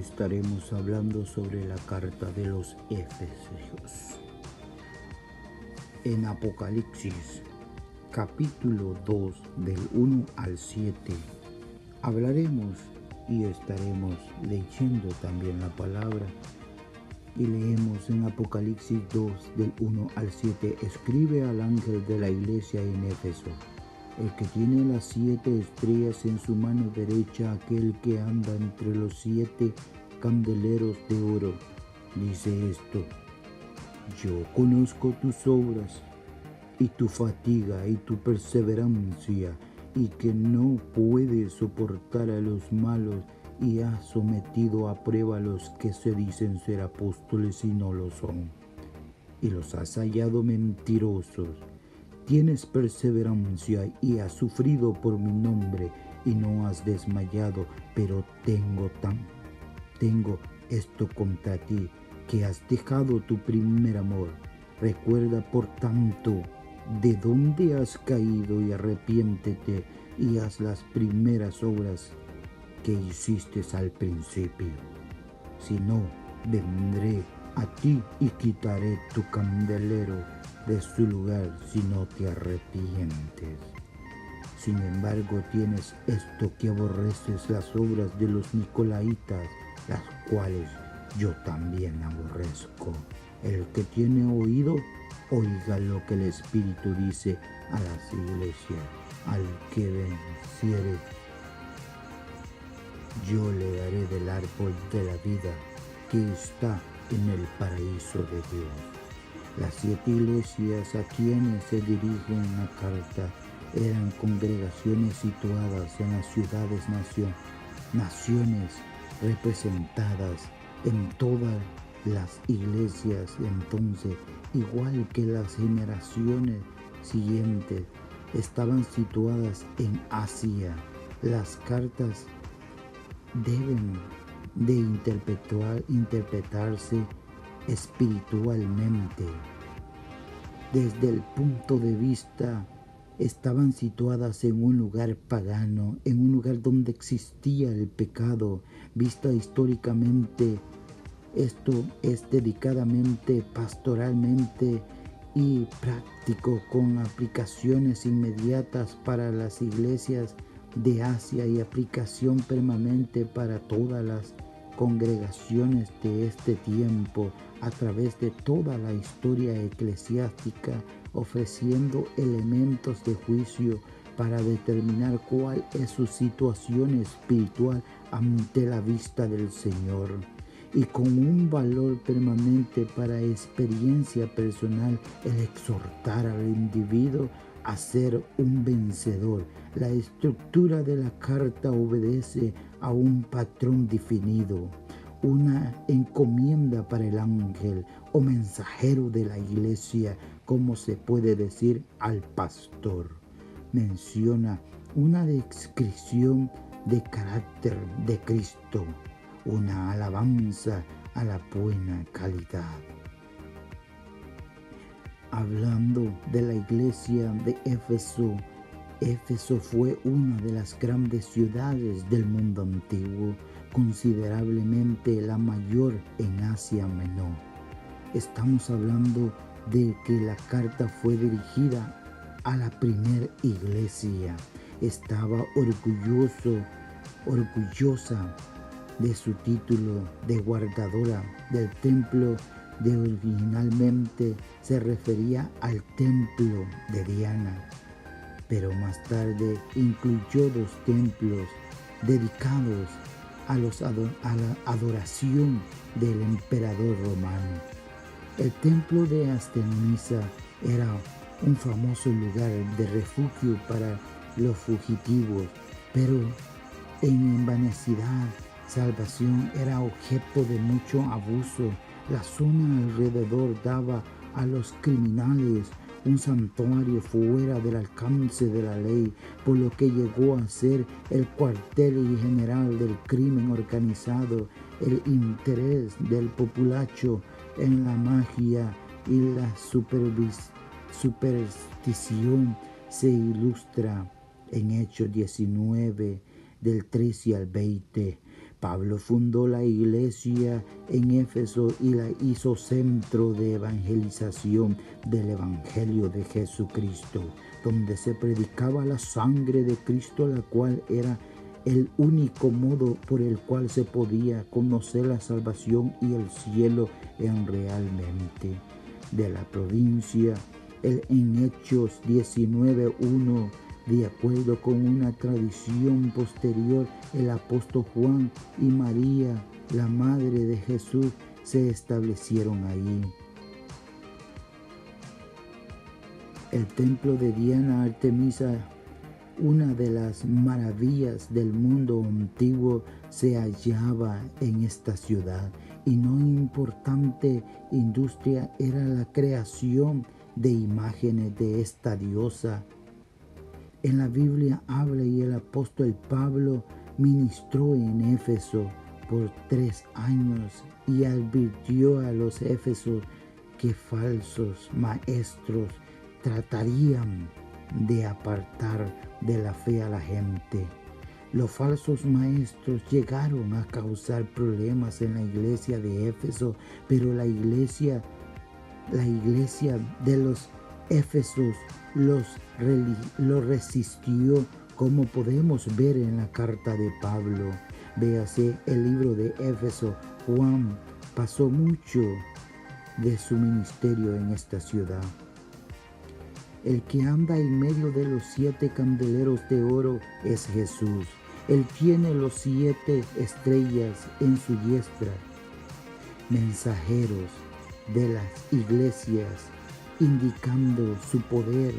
estaremos hablando sobre la carta de los Efesios. En Apocalipsis, capítulo 2, del 1 al 7, hablaremos y estaremos leyendo también la palabra. Y leemos en Apocalipsis 2, del 1 al 7, escribe al ángel de la iglesia en Éfeso, el que tiene las 7 estrellas en su mano derecha, aquel que anda entre los 7 candeleros de oro, dice esto: yo conozco tus obras y tu fatiga y tu perseverancia, y que no puedes soportar a los malos, y has sometido a prueba a los que se dicen ser apóstoles y no lo son, y los has hallado mentirosos. Tienes perseverancia y has sufrido por mi nombre y no has desmayado, pero tengo esto contra ti, que has dejado tu primer amor. Recuerda, por tanto, de dónde has caído y arrepiéntete y haz las primeras obras que hiciste al principio. Si no, vendré a ti y quitaré tu candelero de su lugar si no te arrepientes. Sin embargo, tienes esto, que aborreces las obras de los nicolaitas, las cuales yo también aborrezco. El que tiene oído, oiga lo que el Espíritu dice a las iglesias. Al que venciere, yo le daré del árbol de la vida que está en el paraíso de Dios. Las 7 iglesias a quienes se dirige la carta eran congregaciones situadas en las naciones representadas en todas las iglesias. Entonces, igual que las generaciones siguientes, estaban situadas en Asia. Las cartas deben de interpretarse espiritualmente. Desde el punto de vista, estaban situadas en un lugar pagano, en un lugar donde existía el pecado. Vista históricamente, esto es dedicadamente, pastoralmente y práctico, con aplicaciones inmediatas para las iglesias de Asia y aplicación permanente para todas las congregaciones de este tiempo a través de toda la historia eclesiástica, ofreciendo elementos de juicio para determinar cuál es su situación espiritual ante la vista del Señor, y con un valor permanente para experiencia personal, el exhortar al individuo a ser un vencedor. La estructura de la carta obedece a un patrón definido, una encomienda para el ángel o mensajero de la iglesia, como se puede decir al pastor. Menciona una descripción de carácter de Cristo, una alabanza a la buena calidad. Hablando de la iglesia de Éfeso, Éfeso fue una de las grandes ciudades del mundo antiguo, considerablemente la mayor en Asia Menor. Estamos hablando de que la carta fue dirigida a la primera iglesia. Estaba orgullosa de su título de guardadora del templo. Originalmente se refería al templo de Diana, pero más tarde incluyó 2 templos dedicados a la adoración del emperador romano. El templo de Artemisa era un famoso lugar de refugio para los fugitivos, pero en envanecida salvación era objeto de mucho abuso. La zona alrededor daba a los criminales un santuario fuera del alcance de la ley, por lo que llegó a ser el cuartel general del crimen organizado. El interés del populacho en la magia y la superstición se ilustra en Hechos 19, del 13 al 20. Pablo fundó la iglesia en Éfeso y la hizo centro de evangelización del Evangelio de Jesucristo, donde se predicaba la sangre de Cristo, la cual era el único modo por el cual se podía conocer la salvación y el cielo realmente. De la provincia, en Hechos 19:1, de acuerdo con una tradición posterior, el apóstol Juan y María, la madre de Jesús, se establecieron allí. El templo de Diana Artemisa, una de las maravillas del mundo antiguo, se hallaba en esta ciudad, y no importante industria era la creación de imágenes de esta diosa. En la Biblia habla y el apóstol Pablo ministró en Éfeso por 3 años y advirtió a los éfesos que falsos maestros tratarían de apartar de la fe a la gente. Los falsos maestros llegaron a causar problemas en la iglesia de Éfeso, pero la iglesia de los Éfesos los resistió, como podemos ver en la carta de Pablo. Véase el libro de Éfeso. Juan pasó mucho de su ministerio en esta ciudad. El que anda en medio de los 7 candeleros de oro es Jesús. Él tiene los 7 estrellas en su diestra, mensajeros de las iglesias, indicando su poder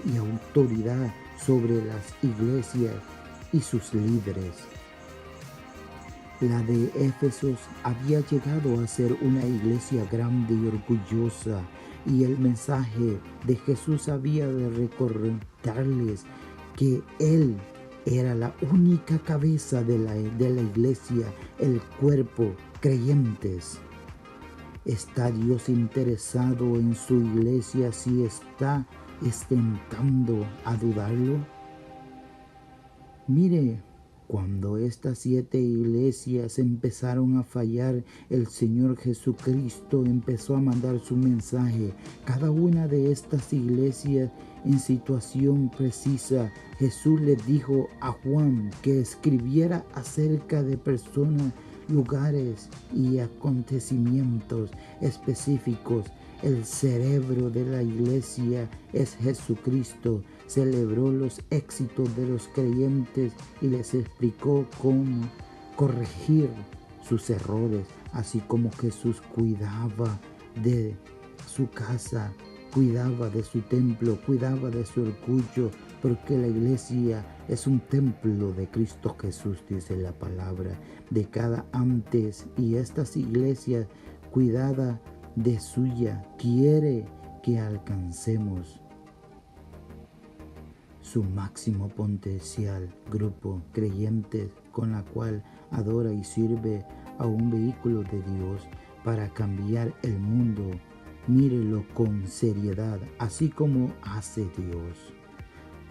y autoridad sobre las iglesias y sus líderes. La de Éfesos había llegado a ser una iglesia grande y orgullosa, y el mensaje de Jesús había de recordarles que Él era la única cabeza de la iglesia, el cuerpo, creyentes. ¿Está Dios interesado en su iglesia si está tentando a dudarlo? Mire, cuando estas 7 iglesias empezaron a fallar, el Señor Jesucristo empezó a mandar su mensaje. Cada una de estas iglesias en situación precisa, Jesús le dijo a Juan que escribiera acerca de personas, lugares y acontecimientos específicos. El cerebro de la iglesia es Jesucristo. Celebró los éxitos de los creyentes y les explicó cómo corregir sus errores, así como Jesús cuidaba de su casa, cuidaba de su templo, cuidaba de su orgullo, porque la iglesia es un templo de Cristo Jesús, dice la palabra, de cada antes, y estas iglesias cuidada de suya quiere que alcancemos su máximo potencial. Grupo creyentes con la cual adora y sirve a un vehículo de Dios para cambiar el mundo. Mírelo con seriedad, así como hace Dios.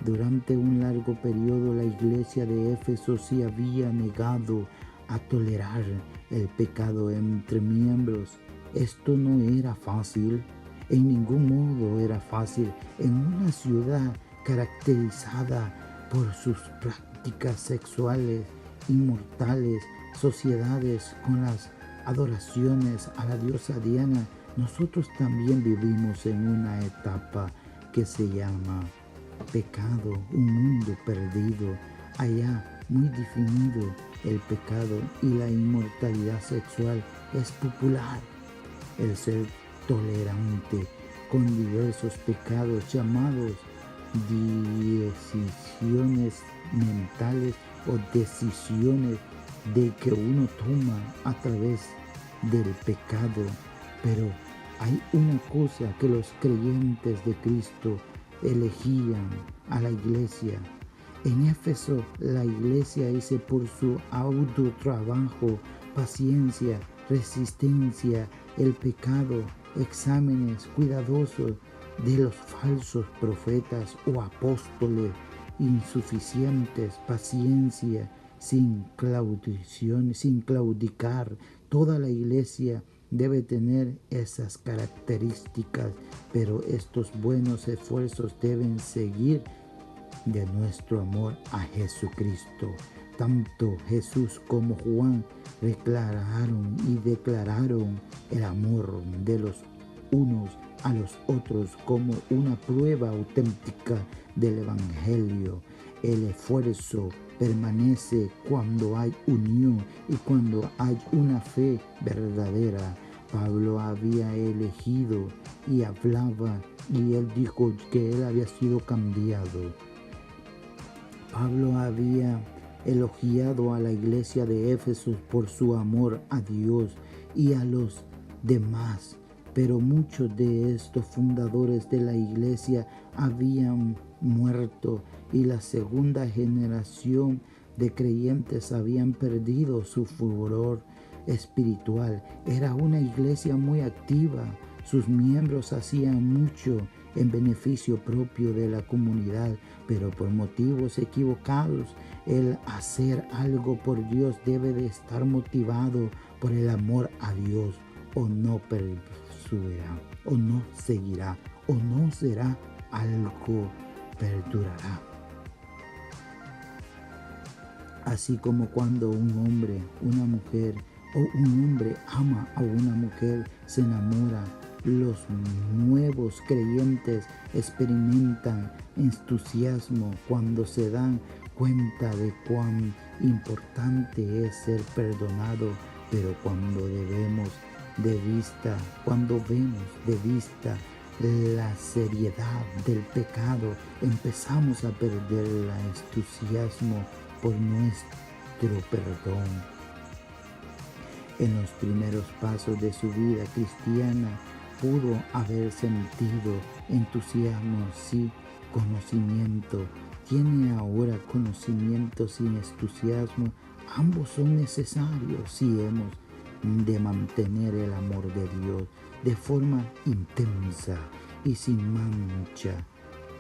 Durante un largo periodo la iglesia de Éfeso se había negado a tolerar el pecado entre miembros. Esto no era fácil, en ningún modo era fácil en una ciudad caracterizada por sus prácticas sexuales inmorales, sociedades con las adoraciones a la diosa Diana. Nosotros también vivimos en una etapa que se llama pecado, un mundo perdido. Allá muy definido el pecado y la inmortalidad sexual es popular. El ser tolerante con diversos pecados llamados decisiones mentales o decisiones de que uno toma a través del pecado. Pero hay una cosa que los creyentes de Cristo elegían a la iglesia. En Éfeso, la iglesia hizo por su autotrabajo, paciencia, resistencia, el pecado, exámenes cuidadosos de los falsos profetas o apóstoles, insuficientes, paciencia, sin claudición, sin claudicar. Toda la iglesia debe tener esas características, pero estos buenos esfuerzos deben seguir de nuestro amor a Jesucristo. Tanto Jesús como Juan declararon el amor de los unos a los otros como una prueba auténtica del Evangelio. El esfuerzo permanece cuando hay unión y cuando hay una fe verdadera. Pablo había elegido y hablaba, y él dijo que él había sido cambiado. Pablo había elogiado a la iglesia de Éfeso por su amor a Dios y a los demás, pero muchos de estos fundadores de la iglesia habían muerto y la segunda generación de creyentes habían perdido su furor espiritual. Era una iglesia muy activa, sus miembros hacían mucho en beneficio propio de la comunidad, pero por motivos equivocados. El hacer algo por Dios debe de estar motivado por el amor a Dios, o no perseverará, o no seguirá, o no será algo, perdurará. Así como cuando un hombre, una mujer, o un hombre ama a una mujer, se enamora, los nuevos creyentes experimentan entusiasmo cuando se dan cuenta de cuán importante es ser perdonado, pero cuando vemos de vista la seriedad del pecado, empezamos a perder el entusiasmo por nuestro perdón. En los primeros pasos de su vida cristiana pudo haber sentido entusiasmo sin conocimiento. Tiene ahora conocimiento sin entusiasmo. Ambos son necesarios si hemos de mantener el amor de Dios de forma intensa y sin mancha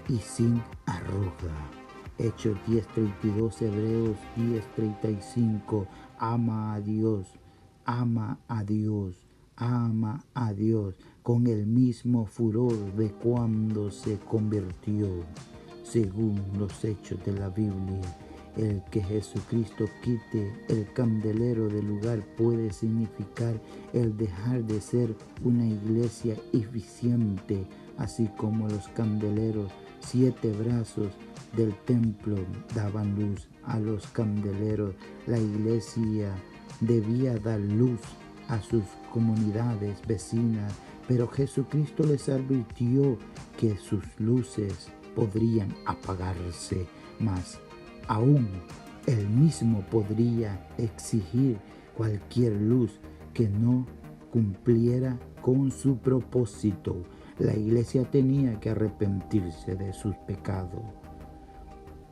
y sin arruga. Hechos 10:32, Hebreos 10:35. Ama a Dios, ama a Dios, ama a Dios con el mismo furor de cuando se convirtió. Según los hechos de la Biblia, el que Jesucristo quite el candelero del lugar puede significar el dejar de ser una iglesia eficiente, así como los candeleros, 7 brazos del templo daban luz a los candeleros. La iglesia debía dar luz a sus comunidades vecinas, pero Jesucristo les advirtió que sus luces podrían apagarse, mas aún él mismo podría exigir cualquier luz que no cumpliera con su propósito. La iglesia tenía que arrepentirse de sus pecados.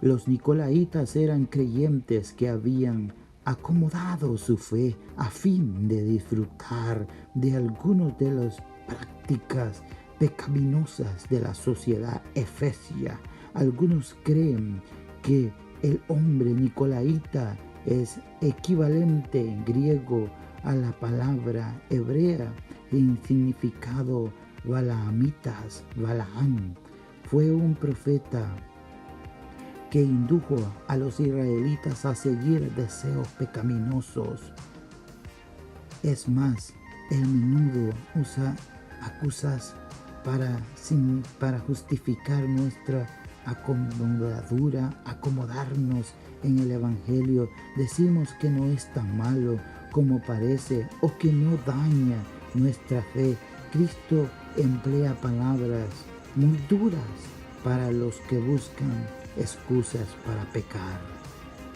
Los nicolaitas eran creyentes que habían acomodado su fe a fin de disfrutar de algunas de las prácticas pecaminosas de la sociedad efesia. Algunos creen que el hombre nicolaita es equivalente en griego a la palabra hebrea en significado balaamitas. Balaam fue un profeta que indujo a los israelitas a seguir deseos pecaminosos. Es más, él menudo usa acusas para justificar nuestra acomodarnos en el Evangelio. Decimos que no es tan malo como parece o que no daña nuestra fe. Cristo emplea palabras muy duras para los que buscan excusas para pecar.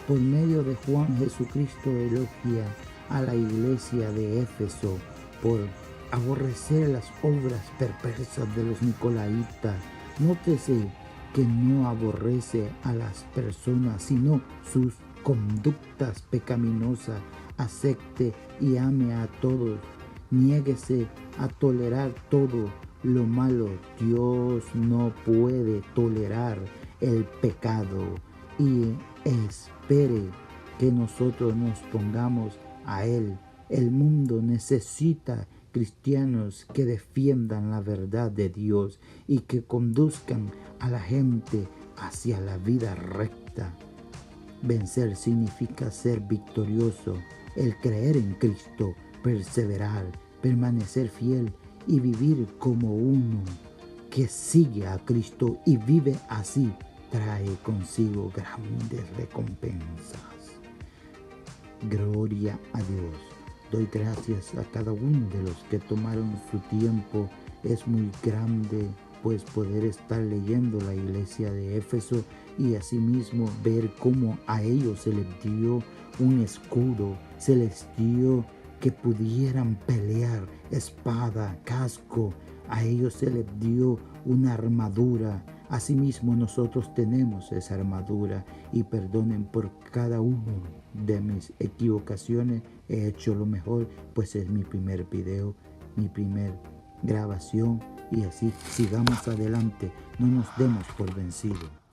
Por medio de Juan, Jesucristo elogia a la iglesia de Éfeso por aborrecer las obras perversas de los nicolaitas. Nótese que no aborrece a las personas, sino sus conductas pecaminosas. Acepte y ame a todos. Niéguese a tolerar todo lo malo. Dios no puede tolerar el pecado y espere que nosotros nos pongamos a Él. El mundo necesita cristianos que defiendan la verdad de Dios y que conduzcan a la gente hacia la vida recta. Vencer significa ser victorioso, el creer en Cristo, perseverar, permanecer fiel y vivir como uno que sigue a Cristo y vive así, trae consigo grandes recompensas. Gloria a Dios. Doy gracias a cada uno de los que tomaron su tiempo. Es muy grande pues poder estar leyendo la iglesia de Éfeso y asimismo ver cómo a ellos se les dio un escudo, se les dio que pudieran pelear, espada, casco, a ellos se les dio una armadura. Asimismo nosotros tenemos esa armadura y perdonen por cada uno de mis equivocaciones. He hecho lo mejor, pues es mi primer video, mi primer grabación y así sigamos adelante, no nos demos por vencidos.